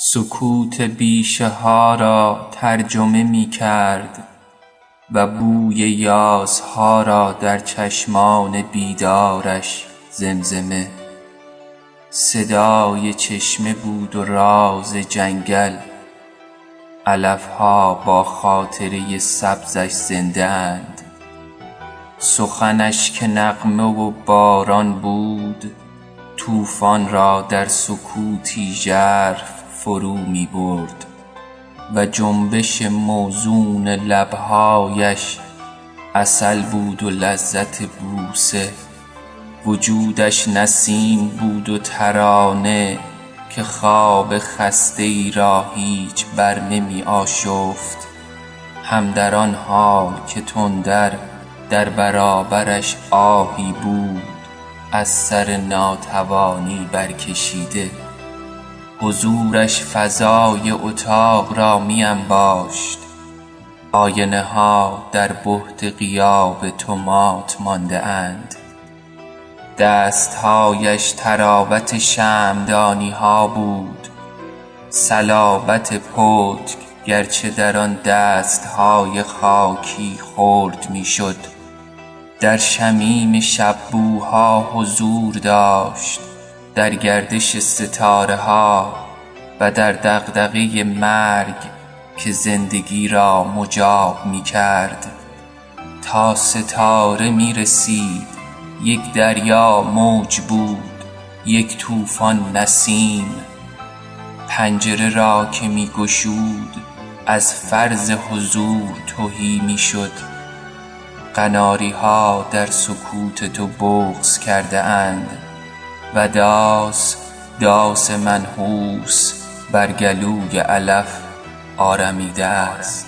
سکوت بیشه ها را ترجمه می کرد و بوی یاسها را در چشمان بیدارش زمزمه. صدای چشمه بود و راز جنگل، علفها با خاطره سبزش زنده اند. سخنش که نغمه و باران بود، طوفان را در سکوتی ژرف فرو می برد و جنبش موزون لبهایش عسل بود و لذت بوسه. وجودش نسیم بود و ترانه که خواب خسته ای را هیچ بر نمی آشفت، هم در آن حال که تندر در برابرش آهی بود از سر ناتوانی برکشیده. حضورش فضای اتاق را می انباشت، آینه ها در بهت غیاب تو مات مانده اند. دستهایش تراوت شمعدانی ها بود، صلابت پتک گرچه در آن دستهای خاکی خرد می شد. در شمیم شب‌بوها حضور داشت، در گردش ستاره ها و در دغدغه مرگ که زندگی را مجاب می کرد. تا ستاره می رسید یک دریا موج بود، یک طوفان نسیم. پنجره را که می گشود از فرض حضور تهی می شد. قناری ها در سکوت تو بغض کرده اند و داس منحوس بر گلوی علف آرمیده است.